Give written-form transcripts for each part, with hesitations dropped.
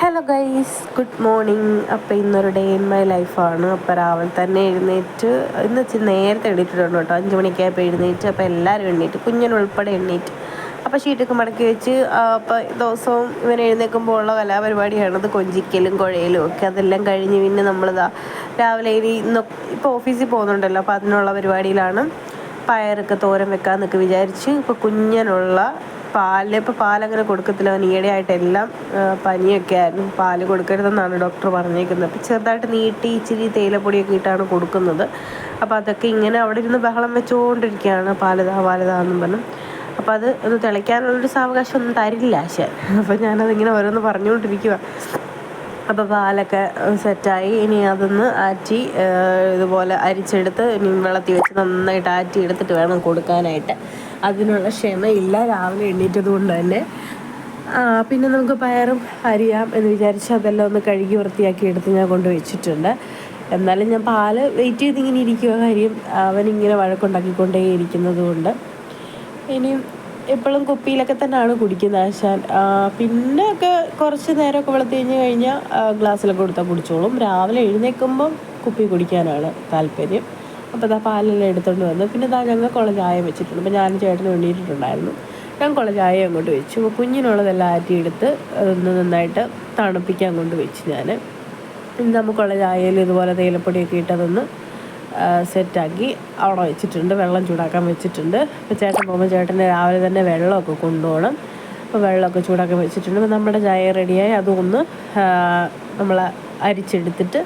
Hello guys, good morning. അപ്പോൾ ഇന്നൊരു day in my ലൈഫാണ്. അപ്പോൾ രാവിലെ തന്നെ എഴുന്നേറ്റ്, ഇന്ന് ഇച്ചിരി നേരത്തെ എണീറ്റിട്ടുണ്ട് കേട്ടോ. 5 മണിക്കായപ്പോൾ എഴുന്നേറ്റ്. അപ്പോൾ എല്ലാവരും എണ്ണീറ്റ്, കുഞ്ഞിനുൾപ്പെടെ എണ്ണീറ്റ്. അപ്പോൾ ഷീറ്റൊക്കെ മടക്കി വെച്ച്, അപ്പോൾ ദിവസവും ഇവൻ എഴുന്നേൽക്കുമ്പോൾ ഉള്ള കലാപരിപാടിയാണത്, കൊഞ്ചിക്കലും കുഴയലും ഒക്കെ. അതെല്ലാം കഴിഞ്ഞ് പിന്നെ നമ്മളിതാ രാവിലെ ഇപ്പോൾ ഓഫീസിൽ പോകുന്നുണ്ടല്ലോ, അപ്പോൾ അതിനുള്ള പരിപാടിയിലാണ്. പയറൊക്കെ തോരൻ വെക്കാമെന്നൊക്കെ വിചാരിച്ച്. ഇപ്പോൾ കുഞ്ഞിനുള്ള ഇപ്പോൾ പാലങ്ങനെ കൊടുക്കത്തില്ല. അവൻ ഈയിടെയായിട്ടെല്ലാം പനിയൊക്കെ ആയിരുന്നു. പാല് കൊടുക്കരുതെന്നാണ് ഡോക്ടർ പറഞ്ഞേക്കുന്നത്. അപ്പോൾ ചെറുതായിട്ട് നീട്ടി ഇച്ചിരി തേയിലപ്പൊടിയൊക്കെ ഇട്ടാണ് കൊടുക്കുന്നത്. അപ്പോൾ അതൊക്കെ ഇങ്ങനെ അവിടെ ഇരുന്ന് ബഹളം വെച്ചുകൊണ്ടിരിക്കുകയാണ്, പാലിതാന്നും പറഞ്ഞു. അപ്പോൾ അത് ഒന്ന് തിളയ്ക്കാനുള്ളൊരു സാവകാശം ഒന്നും തരില്ല ആശാൻ. അപ്പോൾ ഞാനതിങ്ങനെ ഓരോന്ന് പറഞ്ഞുകൊണ്ടിരിക്കുക. അപ്പോൾ പാലൊക്കെ സെറ്റായി. ഇനി അതൊന്ന് ആറ്റി ഇതുപോലെ അരിച്ചെടുത്ത് ഇനി വെള്ളത്തിൽ വെച്ച് നന്നായിട്ട് ആറ്റി എടുത്തിട്ട് വേണം കൊടുക്കാനായിട്ട്. അതിനുള്ള ക്ഷമയില്ല രാവിലെ എണ്ണീറ്റത് കൊണ്ട് തന്നെ. പിന്നെ നമുക്ക് പയറും അരിയാം എന്ന് വിചാരിച്ച് അതെല്ലാം ഒന്ന് കഴുകി വൃത്തിയാക്കി എടുത്ത് ഞാൻ കൊണ്ട് വെച്ചിട്ടുണ്ട്. എന്നാലും ഞാൻ പാല് വെയിറ്റ് ചെയ്തിങ്ങനെ ഇരിക്കുക. കാര്യം അവനിങ്ങനെ വഴക്കുണ്ടാക്കിക്കൊണ്ടേ ഇരിക്കുന്നത് കൊണ്ട്. ഇനിയും എപ്പോഴും കുപ്പിയിലൊക്കെ തന്നെയാണ് കുടിക്കുന്നത് ആശാൻ. പിന്നെ ഒക്കെ കുറച്ച് നേരമൊക്കെ വെള്ളത്തി കഴിഞ്ഞാൽ ഗ്ലാസ്സിലൊക്കെ കൊടുത്താൽ കുടിച്ചോളും. രാവിലെ എഴുന്നേൽക്കുമ്പം കുപ്പി കുടിക്കാനാണ് താല്പര്യം. അപ്പോൾ ഇതാ പാലെല്ലാം എടുത്തുകൊണ്ട് വന്നു. പിന്നെ ഇതാ ഞങ്ങൾക്കുള്ള ചായ വെച്ചിട്ടുണ്ട്. അപ്പോൾ ഞാനും ചേട്ടന് വേണ്ടിയിട്ടുണ്ടായിരുന്നു. ഞങ്ങൾക്കുള്ള ചായ അങ്ങോട്ട് വെച്ചു. അപ്പോൾ കുഞ്ഞിനുള്ളതെല്ലാം ആറ്റിയെടുത്ത് അതൊന്ന് നന്നായിട്ട് തണുപ്പിക്കാൻ കൊണ്ട് വെച്ച് ഞാൻ. നമുക്കുള്ള ചായയിൽ ഇതുപോലെ തേയിലപ്പൊടിയൊക്കെ ഇട്ടതൊന്ന് സെറ്റാക്കി അവിടെ വെച്ചിട്ടുണ്ട്. വെള്ളം ചൂടാക്കാൻ വെച്ചിട്ടുണ്ട്. അപ്പോൾ ചേട്ടൻ പോകുമ്പോൾ ചേട്ടന് രാവിലെ തന്നെ വെള്ളമൊക്കെ കൊണ്ടുപോകണം. അപ്പോൾ വെള്ളമൊക്കെ ചൂടാക്കാൻ വെച്ചിട്ടുണ്ട്. അപ്പോൾ നമ്മുടെ ചായ റെഡിയായി. അതൊന്ന് നമ്മൾ അരിച്ചെടുത്തിട്ട്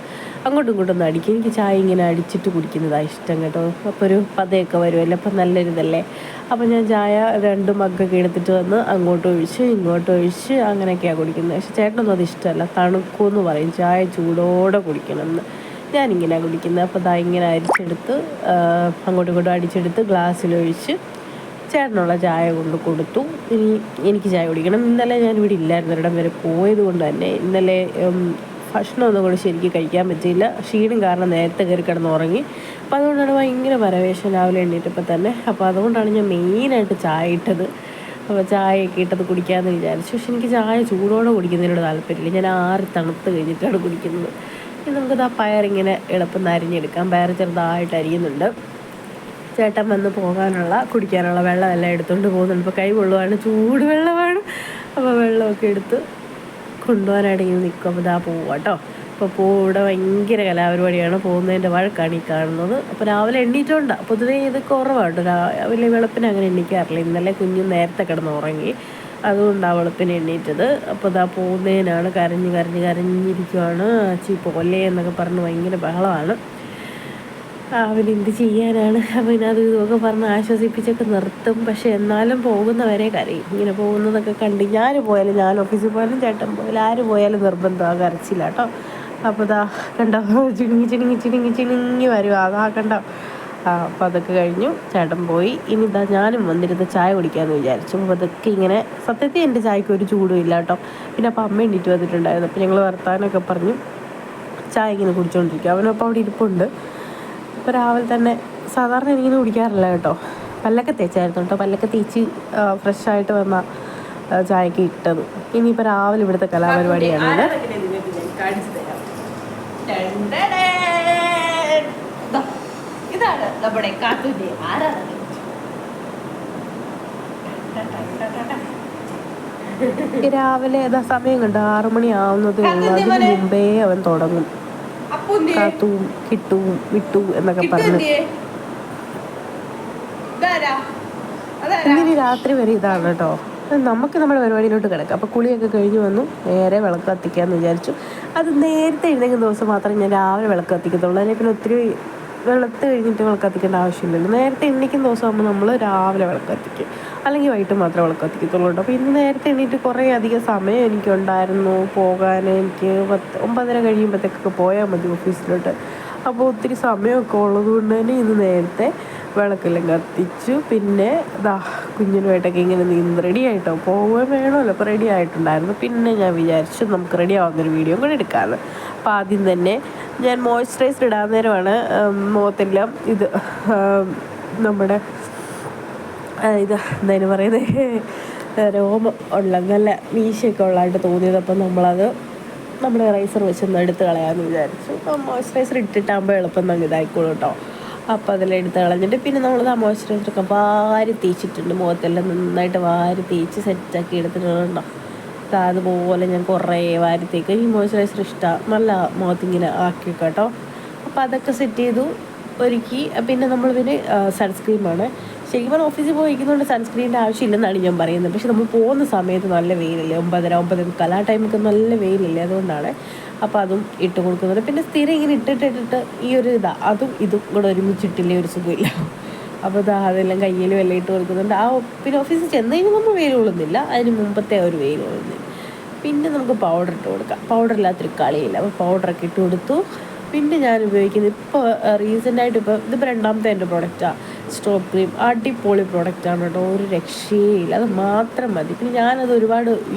അങ്ങോട്ടും ഇങ്ങോട്ടും ഒന്ന് അടിക്കും. എനിക്ക് ചായ ഇങ്ങനെ അടിച്ചിട്ട് കുടിക്കുന്നതാണ് ഇഷ്ടം കേട്ടോ. അപ്പോൾ ഒരു പതയൊക്കെ വരുമല്ലോ, അപ്പോൾ നല്ലൊരിതല്ലേ. അപ്പോൾ ഞാൻ ചായ 2 മഗ്ഗൊക്കെ എടുത്തിട്ട് വന്ന് അങ്ങോട്ട് ഒഴിച്ച് ഇങ്ങോട്ട് ഒഴിച്ച് അങ്ങനെയൊക്കെയാണ് കുടിക്കുന്നത്. പക്ഷേ ചേട്ടനൊന്നും അത് ഇഷ്ടമല്ല, തണുക്കുമെന്ന് പറയും. ചായ ചൂടോടെ കുടിക്കണം എന്ന്. ഞാനിങ്ങനെയാണ് കുടിക്കുന്നത്. അപ്പോൾ ഇതാ ഇങ്ങനെ അരിച്ചെടുത്ത് അങ്ങോട്ടും ഇങ്ങോട്ടും അടിച്ചെടുത്ത് ഗ്ലാസ്സിലൊഴിച്ച് ചേട്ടനുള്ള ചായ കൊണ്ട് കൊടുത്തു. ഇനി എനിക്ക് ചായ കുടിക്കണം. ഇന്നലെ ഞാനിവിടെ ഇല്ലായിരുന്നു, ഒരിടം വരെ പോയത് കൊണ്ട് തന്നെ ഇന്നലെ ഭക്ഷണമൊന്നും കൂടെ ശരിക്കും കഴിക്കാൻ പറ്റിയില്ല. ക്ഷീണം കാരണം നേരത്തെ കയറി കിടന്നുറങ്ങി. അപ്പോൾ അതുകൊണ്ടാണ് ഭയങ്കര പരവേശം രാവിലെ എണ്ണീറ്റപ്പോൾ തന്നെ. അപ്പോൾ അതുകൊണ്ടാണ് ഞാൻ മെയിനായിട്ട് ചായ ഇട്ടത്. അപ്പോൾ ചായയൊക്കെ ഇട്ടത് കുടിക്കാമെന്ന് വിചാരിച്ചു. പക്ഷെ എനിക്ക് ചായ ചൂടോടെ കുടിക്കുന്നതിനോട് താല്പര്യമില്ല. ഞാൻ തണുത്ത് കഴിഞ്ഞിട്ടാണ് കുടിക്കുന്നത്. ഇനി നമുക്കിത് ആ പയറിങ്ങനെ എളുപ്പം അരിഞ്ഞെടുക്കാം. പയർ ചെറുതായിട്ട് അരിയുന്നുണ്ട്. ചേട്ടൻ വന്ന് കുടിക്കാനുള്ള വെള്ളമെല്ലാം എടുത്തുകൊണ്ട് പോകുന്നുണ്ട്. ഇപ്പോൾ കൈ കൊള്ളുവാണ്, ചൂട് വെള്ളമാണ്. അപ്പോൾ വെള്ളമൊക്കെ എടുത്ത് കൊണ്ടുപോകാനായിട്ട് ഇങ്ങനെ നിൽക്കും. അപ്പോൾ ഇതാ പോവുക കേട്ടോ. അപ്പോൾ ഇവിടെ ഭയങ്കര കലാപരിപാടിയാണ്. പോകുന്നതിൻ്റെ വഴക്കാണ് ഈ കാണുന്നത്. അപ്പോൾ രാവിലെ എണ്ണീറ്റുകൊണ്ടാണ്. പൊതുവേ ഇത് കുറവാണ്. രാവിലെ വെളുപ്പിന് അങ്ങനെ എണ്ണിക്കാറില്ല. ഇന്നലെ കുഞ്ഞ് നേരത്തെ കിടന്നുറങ്ങി, അതുകൊണ്ടാണ് വെളുപ്പിന് എണ്ണീറ്റത്. അപ്പോൾ ഇതാ പോകുന്നതിനാണ് കരഞ്ഞിരിക്കുവാണ്. പോലെ എന്നൊക്കെ പറഞ്ഞ് ഭയങ്കര ബഹളമാണ്. അവനെന്ത് ചെയ്യാനാണ്. അപ്പോൾ അത് ഇതൊക്കെ പറഞ്ഞ് ആശ്വസിപ്പിച്ചൊക്കെ നിർത്തും. പക്ഷെ എന്നാലും പോകുന്നവരെ കരയും. ഇങ്ങനെ പോകുന്നതൊക്കെ കണ്ട് ഞാൻ ഓഫീസിൽ പോയാലും ചേട്ടൻ പോയാലും ആര് പോയാലും നിർബന്ധമാണ് കരച്ചില്ല കേട്ടോ. അപ്പോൾ ഇതാ കണ്ടോ, ചിണുങ്ങി വരും. അതാ കണ്ടോ. അപ്പോൾ അതൊക്കെ കഴിഞ്ഞു, ചേട്ടൻ പോയി. ഇനി ഇതാ ഞാനും വന്നിരുന്ന് ചായ കുടിക്കാമെന്ന് വിചാരിച്ചു. അപ്പോൾ അതൊക്കെ ഇങ്ങനെ സത്യത്തിൽ എൻ്റെ ചായക്ക് ഒരു ചൂടും ഇല്ല കേട്ടോ. പിന്നെ അപ്പോൾ അമ്മ എണ്ണീറ്റ് വന്നിട്ടുണ്ടായിരുന്നു. അപ്പോൾ ഞങ്ങൾ വർത്താനമൊക്കെ പറഞ്ഞു ചായ ഇങ്ങനെ കുടിച്ചുകൊണ്ടിരിക്കും. അവനപ്പോൾ അവിടെ ഇരിപ്പുണ്ട്. ഇപ്പോൾ രാവിലെ തന്നെ സാധാരണ എനിക്കിങ്ങനെ കുടിക്കാറില്ല കേട്ടോ. പല്ലൊക്കെ തേച്ചായിരുന്നു കേട്ടോ. പല്ലൊക്കെ തേച്ച് ഫ്രഷായിട്ട് വന്ന ചായക്ക് ഇട്ടത്. ഇനിയിപ്പോൾ രാവിലെ ഇവിടുത്തെ കലാപരിപാടിയാണ്. ഇതാണ് നമ്മുടെ കാട്ടുന്റെ ആരാധന. രാവിലെ സമയം കണ്ടോ, 6 മണി ആവുന്നതേ ഉള്ളൂ. അതിന് മുമ്പേ അവൻ തുടങ്ങും. കാത്തുവും കിട്ടുവും വിട്ടു എന്നൊക്കെ പറഞ്ഞു. ഇന്നിനി രാത്രി വരെ ഇതാണ് കേട്ടോ. നമുക്ക് നമ്മുടെ പരിപാടിയിലോട്ട് കിടക്കാം. അപ്പോൾ കുളിയൊക്കെ കഴിഞ്ഞ് വന്നു, നേരെ വിളക്ക് കത്തിക്കാമെന്ന് വിചാരിച്ചു. അത് നേരത്തെ എഴുന്നേൽക്കുന്ന ദിവസം മാത്രമേ ഞാൻ രാവിലെ വിളക്ക് കത്തിക്കത്തുള്ളൂ. അല്ലെങ്കിൽ പിന്നെ ഒത്തിരി വെളുത്ത് കഴിഞ്ഞിട്ട് വിളക്ക് കത്തിക്കേണ്ട ആവശ്യമില്ലല്ലോ. നേരത്തെ എണ്ണിക്കുന്ന ദിവസമാകുമ്പോൾ നമ്മൾ രാവിലെ വിളക്ക് കത്തിക്കും, അല്ലെങ്കിൽ വൈകിട്ട് മാത്രമേ വിളക്ക് കത്തിക്കത്തുള്ളൂ കേട്ടോ. അപ്പോൾ ഇന്ന് നേരത്തെ എണ്ണീറ്റ് കുറേ അധികം സമയം എനിക്കുണ്ടായിരുന്നു പോകാൻ. എനിക്ക് 9:30 കഴിയുമ്പോഴത്തേക്കൊക്കെ പോയാൽ മതി ഓഫീസിലോട്ട്. അപ്പോൾ ഒത്തിരി സമയമൊക്കെ ഉള്ളത് കൊണ്ട് തന്നെ ഇന്ന് നേരത്തെ വിളക്കെല്ലാം കത്തിച്ചു. പിന്നെ കുഞ്ഞിനുമായിട്ടൊക്കെ ഇങ്ങനെ നിന്ന് റെഡി ആയിട്ടോ, പോകാൻ വേണമല്ലോ. അപ്പോൾ റെഡി ആയിട്ടുണ്ടായിരുന്നു. പിന്നെ ഞാൻ വിചാരിച്ചു നമുക്ക് റെഡി ആവുന്നൊരു വീഡിയോ കൂടെ എടുക്കാമെന്ന്. അപ്പോൾ ആദ്യം തന്നെ ഞാൻ മോയ്സ്ചറൈസർ ഇടാൻ നേരമാണ് മുഖത്തെല്ലാം നമ്മുടെ എന്തായാലും പറയുന്നത് രോമം ഉള്ള നല്ല മീശയൊക്കെ ഉള്ളതായിട്ട് തോന്നിയത്. അപ്പം നമ്മളത് നമ്മൾ റൈസർ വെച്ചൊന്ന് എടുത്ത് കളയാമെന്ന് വിചാരിച്ചു. അപ്പോൾ മോയ്സ്ചറൈസർ ഇട്ടിട്ടാകുമ്പോൾ എളുപ്പം നമുക്ക് ഇതായിക്കോളും കേട്ടോ. അപ്പോൾ അതിലെടുത്ത് കളഞ്ഞിട്ട് പിന്നെ നമ്മൾ ആ മോയ്സ്ചറൈസറൊക്കെ വാരി തേച്ചിട്ടുണ്ട്. മുഖത്തെല്ലാം നന്നായിട്ട് വാരി തേച്ച് സെറ്റാക്കി എടുത്തിട്ടുണ്ടോ. അതുപോലെ ഞാൻ കുറേ വാരി തേക്കും. ഈ മോയ്സ്ചറൈസർ ഇഷ്ടമാണ്, നല്ല മുഖത്തിങ്ങനെ ആക്കി വെക്കാം കേട്ടോ. അപ്പോൾ അതൊക്കെ സെറ്റ് ചെയ്തു ഒരുക്കി. പിന്നെ നമ്മൾ പിന്നെ സൺസ്ക്രീമാണ്. ശരിക്കും പറഞ്ഞാൽ ഓഫീസിൽ പോയിരിക്കുന്നതുകൊണ്ട് സൺസ്ക്രീനിൻ്റെ ആവശ്യമില്ലെന്നാണ് ഞാൻ പറയുന്നത്. പക്ഷെ നമ്മൾ പോകുന്ന സമയത്ത് നല്ല വെയിലല്ലേ, 9:30 ആ ടൈമൊക്കെ നല്ല വെയിലല്ലേ, അതുകൊണ്ടാണ്. അപ്പോൾ അതും ഇട്ട് കൊടുക്കുന്നുണ്ട്. പിന്നെ സ്ഥിരം ഇങ്ങനെ ഇട്ടിട്ട് ഈ ഒരു അതും ഇതും കൂടെ ഒരുമിച്ചിട്ടില്ലേ ഒരു സുഖമില്ല. അപ്പോൾ അതെല്ലാം കയ്യിൽ വെള്ളം ഇട്ട് കൊടുക്കുന്നുണ്ട്. പിന്നെ ഓഫീസിൽ ചെന്ന് കഴിഞ്ഞാൽ നമ്മൾ വെയിൽ കൊള്ളുന്നില്ല, അതിന് മുമ്പത്തെ ഒരു വെയിൽ കൊള്ളുന്നില്ല. പിന്നെ നമുക്ക് പൗഡർ ഇട്ട് കൊടുക്കാം. പൗഡർ ഇല്ലാത്തൊരു കളിയില്ല. അപ്പോൾ പൗഡറൊക്കെ ഇട്ട് കൊടുത്തു. പിന്നെ ഞാൻ ഉപയോഗിക്കുന്നത് ഇപ്പോൾ റീസെൻ്റായിട്ട് ഇതിപ്പോൾ രണ്ടാമത്തെ എൻ്റെ പ്രൊഡക്റ്റാണ്, സ്ട്രോബ് ക്രീം. അടിപൊളി പ്രൊഡക്റ്റാണ് കേട്ടോ, ഒരു രക്ഷയില്ല. അത് മാത്രം മതി. പിന്നെ ഞാനത് ഒരുപാട്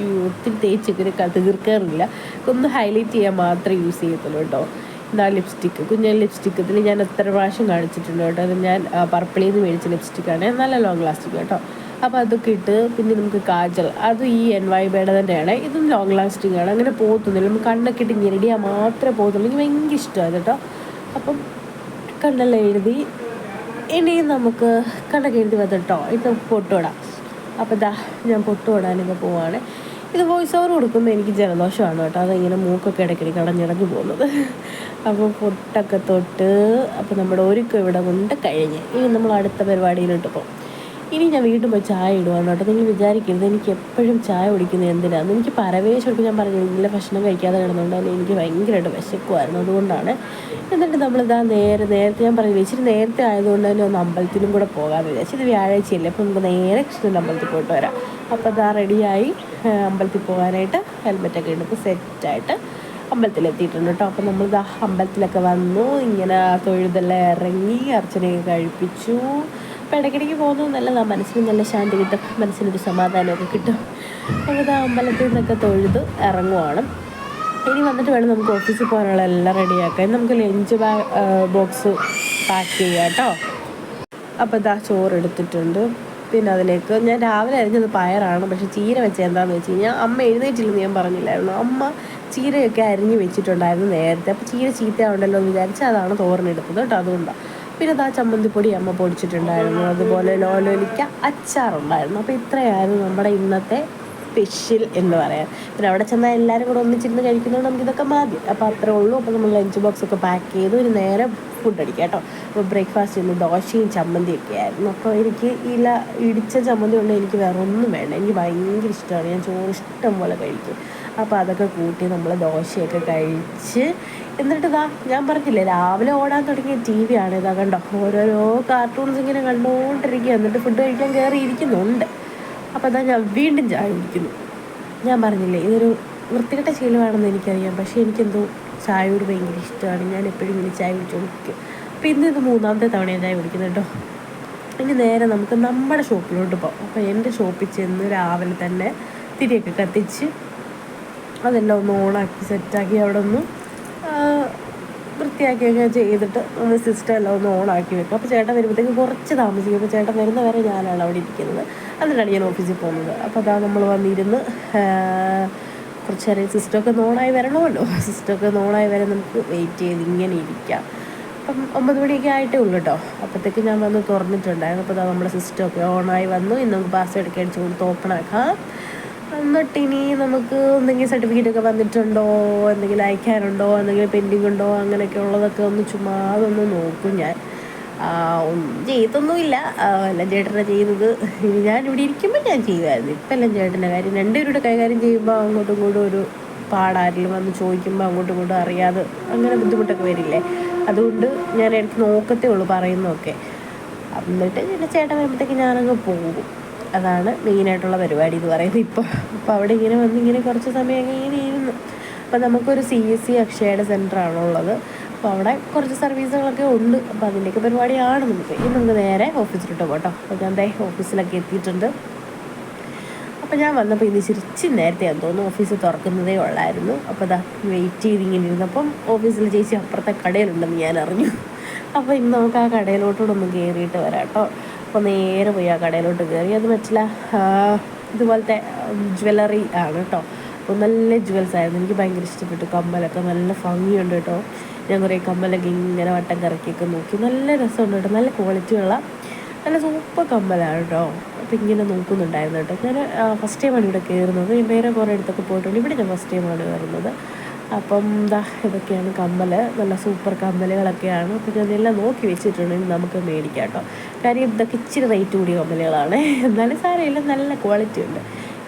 ഒത്തിരി തേച്ചിങ്ങനെ തീർക്കാറില്ല, ഒന്ന് ഹൈലൈറ്റ് ചെയ്യാൻ മാത്രമേ യൂസ് ചെയ്യത്തുള്ളൂ കേട്ടോ. എന്താ ലിപ്സ്റ്റിക്ക്, കുഞ്ഞൻ ലിപ്സ്റ്റിക്ക് ഇതിൽ ഞാൻ എത്ര പ്രാവശ്യം കാണിച്ചിട്ടുണ്ട് കേട്ടോ. അത് ഞാൻ പർപ്പിളിൽ നിന്ന് മേടിച്ച ലിപ്സ്റ്റിക്കാണ്, നല്ല ലോങ് ലാസ്റ്റിംഗ് കേട്ടോ. അപ്പോൾ അതൊക്കെ ഇട്ട് പിന്നെ നമുക്ക് കാജൽ, അത് ഈ NYBയുടെ തന്നെയാണ്. ഇതും ലോങ് ലാസ്റ്റിംഗ് ആണ്, അങ്ങനെ പോകത്തൊന്നുമില്ല. നമുക്ക് കണ്ണൊക്കെ ഇട്ട് ഞെരടിയാൽ മാത്രമേ പോകത്തുള്ളൂ. എനിക്ക് ഭയങ്കര ഇഷ്ടമാണ് കേട്ടോ. അപ്പം കണ്ണെല്ലാം എഴുതി ഇനി നമുക്ക് കണ്ണൊക്കെ എഴുതി വന്നിട്ടോ, ഇത് നമുക്ക് പൊട്ടുവിടാം. അപ്പോൾ ഞാൻ പൊട്ടുവിടാനൊക്കെ പോവാണ്. ഇത് വോയിസ് ഓവർ കൊടുക്കുമ്പോൾ എനിക്ക് ജലദോഷമാണ് കേട്ടോ, അതിങ്ങനെ മൂക്കൊക്കെ ഇടയ്ക്കിടയ്ക്ക് അടഞ്ഞിടഞ്ഞ് പോകുന്നത്. അപ്പോൾ പൊട്ടൊക്കെ തൊട്ട് അപ്പോൾ നമ്മുടെ ഒരുക്കം ഇവിടെ കൊണ്ട് കഴിഞ്ഞ് ഇനി നമ്മൾ അടുത്ത പരിപാടിയിലോട്ട് പോകും. ഇനി ഞാൻ വീട്ടിൽ പോയി ചായ ഇടുവാണ് കേട്ടോ. നിങ്ങൾ വിചാരിക്കരുത് എനിക്ക് എപ്പോഴും ചായ കുടിക്കുന്നത് എന്തിനാണ്. എനിക്ക് പരവേശം എടുക്കും. ഞാൻ പറഞ്ഞു ഇന്നലെ ഭക്ഷണം കഴിക്കാതെ കിടന്നുകൊണ്ട് തന്നെ എനിക്ക് ഭയങ്കരമായിട്ട് വിശക്കുമായിരുന്നു, അതുകൊണ്ടാണ്. എന്നിട്ട് നമ്മളിതാ നേരത്തെ ഞാൻ പറഞ്ഞില്ല, ഇച്ചിരി നേരത്തെ ആയതുകൊണ്ട് തന്നെ ഒന്ന് അമ്പലത്തിലും കൂടെ പോകാമെന്ന് വിചാരിച്ചു. ഇത് വ്യാഴാഴ്ചയല്ലേ, അപ്പോൾ നമുക്ക് നേരെ കൃഷ്ണൻ്റെ അമ്പലത്തിൽ പോയിട്ട് വരാം. അപ്പോൾ റെഡിയായി അമ്പലത്തിൽ പോകാനായിട്ട് ഹെൽമെറ്റൊക്കെ എടുത്ത് സെറ്റായിട്ട് അമ്പലത്തിലെത്തിയിട്ടുണ്ട് കേട്ടോ. അപ്പോൾ നമ്മൾ അമ്പലത്തിലൊക്കെ വന്നു, ഇങ്ങനെ തൊഴുതെല്ലാം ഇറങ്ങി അർച്ചനയൊക്കെ കഴിപ്പിച്ചു. അപ്പോൾ ഇടയ്ക്കിടയ്ക്ക് പോകുന്നത് നല്ലതാണ്, മനസ്സിന് നല്ല ശാന്തി കിട്ടും, മനസ്സിനൊരു സമാധാനമൊക്കെ കിട്ടും. അപ്പോൾ അമ്പലത്തിൽ നിന്നൊക്കെ തൊഴുത് ഇറങ്ങുവാണ്. ഇനി വന്നിട്ട് വേണം നമുക്ക് ഓഫീസിൽ പോകാനുള്ള എല്ലാം റെഡിയാക്കാൻ. നമുക്ക് ലഞ്ച് ബോക്സ് പാക്ക് ചെയ്യാം കേട്ടോ. അപ്പോൾ ചോറ് എടുത്തിട്ടുണ്ട്. പിന്നെ അതിലേക്ക് ഞാൻ രാവിലെ അരിഞ്ഞത് പയറാണ്, പക്ഷേ ചീര വെച്ച എന്താണെന്ന് വെച്ച് കഴിഞ്ഞാൽ അമ്മ എഴുന്നേറ്റില്ലെന്ന് ഞാൻ പറഞ്ഞില്ലായിരുന്നു. അമ്മ ചീരയൊക്കെ അരിഞ്ഞ് വെച്ചിട്ടുണ്ടായിരുന്നു നേരത്തെ. അപ്പോൾ ചീര ചീത്തയാവുണ്ടല്ലോ എന്ന് വിചാരിച്ച് അതാണ് തോരനെടുത്തത് കേട്ടോ, അതുകൊണ്ടാണ്. പിന്നെ ചമ്മന്തിപ്പൊടി അമ്മ പൊടിച്ചിട്ടുണ്ടായിരുന്നു, അതുപോലെ ലോലോലിക്ക അച്ചാറുണ്ടായിരുന്നു. അപ്പോൾ ഇത്രയായിരുന്നു നമ്മുടെ ഇന്നത്തെ സ്പെഷ്യൽ എന്ന് പറയാം. പിന്നെ അവിടെ ചെന്നാൽ എല്ലാവരും കൂടെ ഒന്നിച്ചിരുന്ന് കഴിക്കുന്നതുകൊണ്ട് നമുക്കിതൊക്കെ മതി. അപ്പോൾ അത്രേ ഉള്ളൂ. അപ്പോൾ നമ്മൾ ലഞ്ച് ബോക്സൊക്കെ പാക്ക് ചെയ്ത് ഒരു നേരെ ഫുഡ് അടിക്കാം കേട്ടോ. അപ്പോൾ ബ്രേക്ക്ഫാസ്റ്റ് ഇന്ന് ദോശയും ചമ്മന്തിയൊക്കെ ആയിരുന്നു. അപ്പോൾ എനിക്ക് ഇടിച്ച ചമ്മന്തി കൊണ്ട് എനിക്ക് വേറെ ഒന്നും വേണ്ട, എനിക്ക് ഭയങ്കര ഇഷ്ടമാണ്. ഞാൻ ചോറ് ഇഷ്ടം പോലെ കഴിക്കും. അപ്പോൾ അതൊക്കെ കൂട്ടി നമ്മൾ ദോശയൊക്കെ കഴിച്ച് എന്നിട്ട് ഞാൻ പറഞ്ഞില്ലേ രാവിലെ ഓടാൻ തുടങ്ങിയ TV ആണ്. കണ്ടോ, ഓരോരോ കാർട്ടൂൺസ് ഇങ്ങനെ കണ്ടുകൊണ്ടിരിക്കുക, എന്നിട്ട് ഫുഡ് കഴിക്കാൻ കയറിയിരിക്കുന്നുണ്ട്. അപ്പോൾ ഞാൻ വീണ്ടും ചായ കുടിക്കുന്നു. ഞാൻ പറഞ്ഞില്ലേ ഇതൊരു വൃത്തികെട്ട ശീലമാണെന്ന് എനിക്കറിയാം, പക്ഷേ എനിക്കെന്തോ ചായയോട് ഭയങ്കര ഇഷ്ടമാണ്. ഞാൻ എപ്പോഴും ഇങ്ങനെ ചായ കുടിച്ചു കുടിക്കും. അപ്പോൾ ഇത് മൂന്നാമത്തെ തവണയാണ് ചായ കുടിക്കുന്നത് കേട്ടോ. ഇനി നേരെ നമുക്ക് നമ്മുടെ ഷോപ്പിലോട്ട് പോകാം. അപ്പോൾ എൻ്റെ ഷോപ്പിൽ ചെന്ന് രാവിലെ തന്നെ തിരിയൊക്കെ കത്തിച്ച് അതെല്ലാം ഒന്ന് ഓണാക്കി സെറ്റാക്കി അവിടെ ഒന്ന് വൃത്തിയാക്കിയൊക്കെ ചെയ്തിട്ട് ഒന്ന് സിസ്റ്റം എല്ലാം ഒന്ന് ഓണാക്കി വെക്കും. അപ്പോൾ ചേട്ടൻ വരുമ്പോഴത്തേക്ക് കുറച്ച് താമസിക്കും. അപ്പോൾ ചേട്ടൻ വരുന്ന വരെ ഞാനാണ് അവിടെ ഇരിക്കുന്നത്, അതിനാണ് ഞാൻ ഓഫീസിൽ പോകുന്നത്. അപ്പോൾ നമ്മൾ വന്നിരുന്ന് കുറച്ച് നേരം സിസ്റ്റമൊക്കെ ഓണായി വരണമല്ലോ. സിസ്റ്റമൊക്കെ ഓണായി വരെ നമുക്ക് വെയിറ്റ് ചെയ്ത് ഇങ്ങനെ ഇരിക്കാം. അപ്പം 9 മണിയൊക്കെ ആയിട്ടേ ഉള്ളൂ കേട്ടോ. അപ്പോഴത്തേക്ക് ഞാൻ വന്ന് തുറന്നിട്ടുണ്ടായിരുന്നു. അപ്പോൾ നമ്മുടെ സിസ്റ്റമൊക്കെ ഓണായി വന്നു. ഇന്ന് നമുക്ക് പാസ്വേഡ് ഒക്കെ അടിച്ച് കൊടുത്ത് ഓപ്പൺ ആക്കാം. എന്നിട്ട് ഇനി നമുക്ക് എന്തെങ്കിലും സർട്ടിഫിക്കറ്റൊക്കെ വന്നിട്ടുണ്ടോ, എന്തെങ്കിലും അയക്കാനുണ്ടോ, എന്തെങ്കിലും പെൻഡിങ് ഉണ്ടോ, അങ്ങനെയൊക്കെ ഉള്ളതൊക്കെ ഒന്ന് ചുമ്മാ അതൊന്ന് നോക്കും. ഞാൻ ഒന്നും ചെയ്തൊന്നുമില്ല, എല്ലാം ചേട്ടനെ ചെയ്യുന്നത്. ഞാൻ ഇവിടെ ഇരിക്കുമ്പോൾ ഞാൻ ചെയ്യുമായിരുന്നു. ഇപ്പം എല്ലാം ചേട്ടൻ്റെ കാര്യം. രണ്ടുപേരുടെ കൈകാര്യം ചെയ്യുമ്പോൾ അങ്ങോട്ടും ഇങ്ങോട്ടും ഒരു പാടാരിലും വന്ന് ചോദിക്കുമ്പോൾ അങ്ങോട്ടും ഇങ്ങോട്ടും അറിയാതെ അങ്ങനെ ബുദ്ധിമുട്ടൊക്കെ വരില്ലേ. അതുകൊണ്ട് ഞാൻ ഇടയ്ക്ക് നോക്കത്തേ ഉള്ളൂ പറയുന്നതൊക്കെ. എന്നിട്ട് ചേട്ടൻ വരുമ്പോഴത്തേക്ക് ഞാനങ്ങ് പോകും. അതാണ് മെയിനായിട്ടുള്ള പരിപാടി എന്ന് പറയുന്നത് ഇപ്പോൾ. അപ്പോൾ അവിടെ ഇങ്ങനെ വന്ന് ഇങ്ങനെ കുറച്ച് സമയം ഇങ്ങനെ ഇരുന്നു. അപ്പോൾ നമുക്കൊരു CSC അക്ഷയയുടെ സെൻറ്ററാണുള്ളത്. അപ്പോൾ അവിടെ കുറച്ച് സർവീസുകളൊക്കെ ഉണ്ട്. അപ്പോൾ അതിൻ്റെയൊക്കെ പരിപാടിയാണ് നമുക്ക്. ഇനി നമുക്ക് നേരെ ഓഫീസിലോട്ട് പോകട്ടോ. അപ്പോൾ ഞാൻ ഓഫീസിലൊക്കെ എത്തിയിട്ടുണ്ട്. അപ്പോൾ ഞാൻ വന്നപ്പോൾ ഇന്ന് ചിരിച്ച് നേരത്തെ തോന്നുന്നു ഓഫീസ് തുറക്കുന്നതേ ഉള്ളായിരുന്നു. അപ്പോൾ വെയിറ്റ് ചെയ്തിങ്ങനെ ഇരുന്നപ്പം ഓഫീസിൽ ചേച്ചി അപ്പുറത്തെ കടയിലുണ്ടെന്ന് ഞാൻ അറിഞ്ഞു. അപ്പോൾ ഇന്ന് നമുക്ക് ആ കടയിലോട്ടുകൂടെ ഒന്ന് കയറിയിട്ട് വരാം കേട്ടോ. അപ്പോൾ നേരെ പോയി ആ കടയിലോട്ട് കയറി. അത് ഇതുപോലത്തെ ജ്വല്ലറി ആണ് കേട്ടോ. അപ്പോൾ നല്ല ജുവൽസ് ആയിരുന്നു. എനിക്ക് ഭയങ്കര ഇഷ്ടപ്പെട്ടു. കമ്മലൊക്കെ നല്ല ഭംഗിയുണ്ട് കേട്ടോ. ഞാൻ കുറേ കമ്മലൊക്കെ ഇങ്ങനെ വട്ടം കറക്കിയൊക്കെ നോക്കി. നല്ല രസമുണ്ട് കേട്ടോ. നല്ല ക്വാളിറ്റിയുള്ള നല്ല സൂപ്പർ കമ്മലാണ് കേട്ടോ. അപ്പോൾ ഇങ്ങനെ നോക്കുന്നുണ്ടായിരുന്നു കേട്ടോ. ഞാൻ ഫസ്റ്റ് ടൈമാണ് ഇവിടെ കയറുന്നത്. വേറെ കുറേ അടുത്തൊക്കെ പോയിട്ടുണ്ട്. ഇവിടെ ഞാൻ ഫസ്റ്റ് ടൈമാണ് കയറുന്നത്. അപ്പം ഇതൊക്കെയാണ് കമ്മൽ. നല്ല സൂപ്പർ കമ്മലുകളൊക്കെയാണ്. അപ്പോൾ ഞാനെല്ലാം നോക്കി വെച്ചിട്ടുണ്ടെങ്കിൽ നമുക്ക് മേടിക്കാം കേട്ടോ. കാര്യം ഇതൊക്കെ ഇച്ചിരി റേറ്റ് കൂടിയ കമ്മലുകളാണ്. എന്നാലും സാരമില്ല, നല്ല ക്വാളിറ്റി ഉണ്ട്.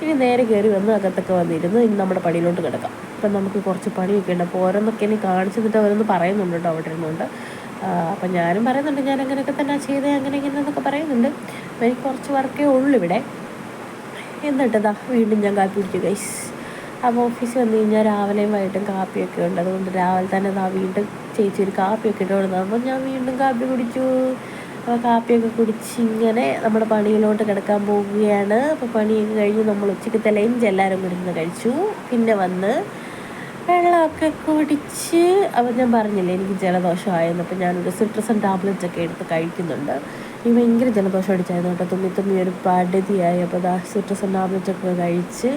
ഇനി നേരെ കയറി വന്ന് അകത്തൊക്കെ വന്നിരുന്ന് ഇനി നമ്മുടെ പണിയിലോട്ട് കിടക്കാം. അപ്പം നമുക്ക് കുറച്ച് പണിയൊക്കെ ഉണ്ട്. അപ്പോൾ ഓരോന്നൊക്കെ ഇനി കാണിച്ചു തന്നിട്ട് അവരൊന്ന് പറയുന്നുണ്ട് കേട്ടോ അവിടെ ഇരുന്നുണ്ട്. അപ്പം ഞാനും പറയുന്നുണ്ട് ഞാൻ അങ്ങനെയൊക്കെ തന്നെ ചെയ്തേ അങ്ങനെ ഇങ്ങനെ എന്നൊക്കെ പറയുന്നുണ്ട്. അപ്പോൾ എനിക്ക് കുറച്ച് വർക്കേ ഉള്ളൂ ഇവിടെ. എന്നിട്ട് വീണ്ടും ഞാൻ കാപ്പി കുടിക്കും ഗൈസ്. അപ്പോൾ ഓഫീസിൽ വന്നു കഴിഞ്ഞാൽ രാവിലെയും വൈകിട്ടും കാപ്പിയൊക്കെ ഉണ്ട്. അതുകൊണ്ട് രാവിലെ തന്നെ വീണ്ടും ചേച്ചി ഒരു കാപ്പിയൊക്കെ ഇട്ട് കൊടുത്തത്. അപ്പോൾ ഞാൻ വീണ്ടും കാപ്പി കുടിച്ചു. അപ്പോൾ കാപ്പിയൊക്കെ കുടിച്ച് ഇങ്ങനെ നമ്മുടെ പണിയിലോട്ട് കിടക്കാൻ പോവുകയാണ്. അപ്പോൾ പണിയൊക്കെ കഴിഞ്ഞ് നമ്മൾ ഉച്ചയ്ക്കത്തെ ലഞ്ച് എല്ലാവരും കൂടി നിന്ന് കഴിച്ചു. പിന്നെ വന്ന് വെള്ളമൊക്കെ കുടിച്ച് അപ്പോൾ ഞാൻ പറഞ്ഞില്ലേ എനിക്ക് ജലദോഷമായിരുന്നു. അപ്പോൾ ഞാനൊരു സിട്രസൻ ടാബ്ലറ്റ്സൊക്കെ എടുത്ത് കഴിക്കുന്നുണ്ട്. എനിക്ക് ഭയങ്കര ജലദോഷം അടിച്ചായിരുന്നു കേട്ടോ. തുമ്മി ഒരു പടുതിയായി. അപ്പോൾ സിട്രസൻ ടാബ്ലറ്റൊക്കെ കഴിച്ച്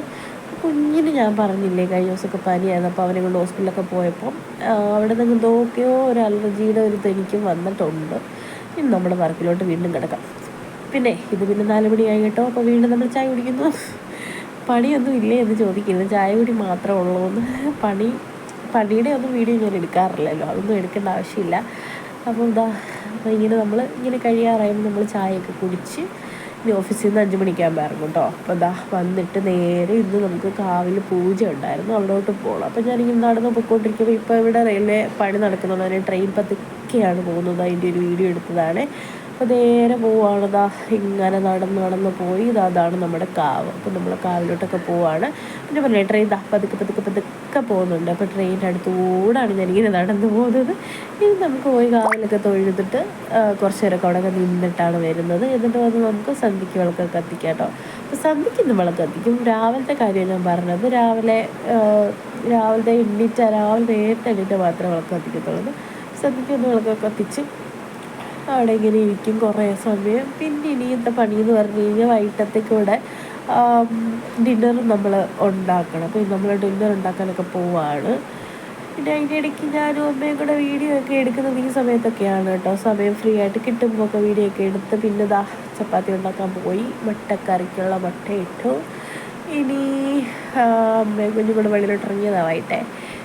കുഞ്ഞിന് ഞാൻ പറഞ്ഞില്ലേ കഴിഞ്ഞ ദിവസമൊക്കെ പനിയായിരുന്നു. അപ്പോൾ അവനെ കൊണ്ട് ഹോസ്പിറ്റലൊക്കെ പോയപ്പം അവിടെ നിന്ന് എന്തൊക്കെയോ ഒരു അലർജിയുടെ ഒരു എനിക്കും വന്നിട്ടുണ്ട്. ഇനി നമ്മുടെ വർക്കിലോട്ട് വീണ്ടും കിടക്കാം. പിന്നെ 4 മണിയായി കേട്ടോ. അപ്പോൾ വീണ്ടും നമ്മൾ ചായ കുടിക്കുന്നു. പണിയൊന്നും ഇല്ലേ എന്ന് ചോദിക്കുന്നത്, ചായ കുടി മാത്രമേ ഉള്ളൂ എന്ന്. പണിയുടെ ഒന്നും വീഡിയോ ഞാൻ എടുക്കാറില്ലല്ലോ, അതൊന്നും എടുക്കേണ്ട ആവശ്യമില്ല. അപ്പോൾ അപ്പോൾ നമ്മൾ ഇങ്ങനെ കഴിയാറായുമ്പോൾ നമ്മൾ ചായയൊക്കെ കുടിച്ച് ഇനി ഓഫീസിൽ നിന്ന് 5 മണിക്കാകുമ്പോൾ ഇറങ്ങും കേട്ടോ. അപ്പോൾ വന്നിട്ട് നേരെ ഇന്ന് നമുക്ക് കാവിൽ പൂജ ഉണ്ടായിരുന്നു, അവിടോട്ട് പോകണം. അപ്പോൾ ഞാനിങ്ങനെ നടന്ന് പോയിക്കൊണ്ടിരിക്കുമ്പോൾ ഇപ്പോൾ ഇവിടെ റെയിൽവേ പണി നടക്കുന്നുണ്ട്. അതിന് ട്രെയിൻ പതുക്കെയാണ് പോകുന്നത്. അതിൻ്റെ ഒരു വീഡിയോ എടുത്തതാണ്. അപ്പോൾ നേരെ പോവുകയാണ്. ഇങ്ങനെ നടന്ന് പോയി അതാണ് നമ്മുടെ കാവ്. അപ്പോൾ നമ്മൾ കാവിലോട്ടൊക്കെ പോവുകയാണ്. പിന്നെ പറഞ്ഞില്ലേ ട്രെയിൻ പതുക്കെ പോകുന്നുണ്ട്. അപ്പോൾ ട്രെയിനിൻ്റെ അടുത്തുകൂടാണ് ഞാനിങ്ങനെ നടന്നു പോകുന്നത്. ഇനി നമുക്ക് പോയി കാവിലൊക്കെ തൊഴുതിട്ട് കുറച്ച് നേരമൊക്കെ അവിടെ നിന്നിട്ടാണ് വരുന്നത്. എന്നിട്ട് വന്ന് നമുക്ക് സന്ധ്യയ്ക്ക് വിളക്കൊക്കെ കത്തിക്കാം കേട്ടോ. അപ്പോൾ സന്ധ്യയ്ക്ക് ഇന്ന് വിളക്ക് കത്തിക്കും. രാവിലത്തെ കാര്യം ഞാൻ പറഞ്ഞത്, രാവിലെ നേരത്തെ എണ്ണീറ്റ് മാത്രമേ വിളക്ക് കത്തിക്കത്തുള്ളൂ. സന്ധ്യയ്ക്ക് ഒന്ന് വിളക്കൊക്കെ കത്തിച്ച് അവിടെ ഇങ്ങനെ ഇരിക്കും കുറേ സമയം. പിന്നെ ഇനിയത്തെ പണിയെന്ന് പറഞ്ഞു കഴിഞ്ഞാൽ വൈകിട്ടത്തേക്ക് ഇവിടെ ഡിന്നർ നമ്മൾ ഉണ്ടാക്കണം. അപ്പോൾ നമ്മൾ ഡിന്നർ ഉണ്ടാക്കാനൊക്കെ പോവാണ്. പിന്നെ അതിൻ്റെ ഇടയ്ക്ക് ഞാനും അമ്മയും കൂടെ വീഡിയോ ഒക്കെ എടുക്കുന്നത് ഈ സമയത്തൊക്കെയാണ് കേട്ടോ. സമയം ഫ്രീ ആയിട്ട് കിട്ടുമ്പോൾ ഒക്കെ വീഡിയോ ഒക്കെ എടുത്ത് പിന്നെ ചപ്പാത്തി ഉണ്ടാക്കാൻ പോയി. മുട്ടക്കറിക്കുള്ള മുട്ട ഇട്ടു. ഇനി അമ്മയും കുഞ്ഞും കൂടെ വെളിയിലോട്ട് ഇറങ്ങിയതാവട്ടെ.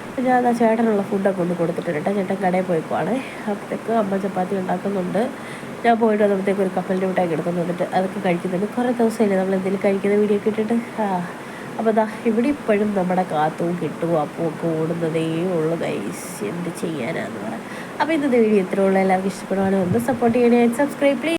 അപ്പോൾ ഞാൻ ചേട്ടനുള്ള ഫുഡൊക്കെ കൊണ്ട് കൊടുത്തിട്ടുണ്ട് കേട്ടോ. ചേട്ടൻ കടയിൽ പോയിക്കുവാണ്. അപ്പോഴത്തേക്ക് അമ്മ ചപ്പാത്തി ഉണ്ടാക്കുന്നുണ്ട്. ഞാൻ പോയിട്ട് വന്നപ്പോഴത്തേക്ക് ഒരു കപ്പലിൻ്റെ മിഠായി എടുക്കുന്നു. എന്നിട്ട് അതൊക്കെ കഴിക്കുന്നുണ്ട്. കുറേ ദിവസമില്ലേ നമ്മൾ എന്തെങ്കിലും കഴിക്കുന്ന വീഡിയോ ഒക്കെ ഇട്ടിട്ട്. അപ്പോൾ ഇവിടെ ഇപ്പോഴും നമ്മുടെ കാത്തവും കിട്ടുമോ അപ്പോൾ ഒക്കെ ഓടുന്നതേ ഉള്ളൂ ഗൈസ്. എന്ത് ചെയ്യാനാന്ന് പറയാം. അപ്പോൾ ഇന്നത്തെ വീഡിയോ ഇത്രേ ഉള്ളൂ. എല്ലാവർക്കും ഇഷ്ടപ്പെടുവാണെങ്കിൽ ഒന്ന് സപ്പോർട്ട് ചെയ്യണേ. Subscribe please.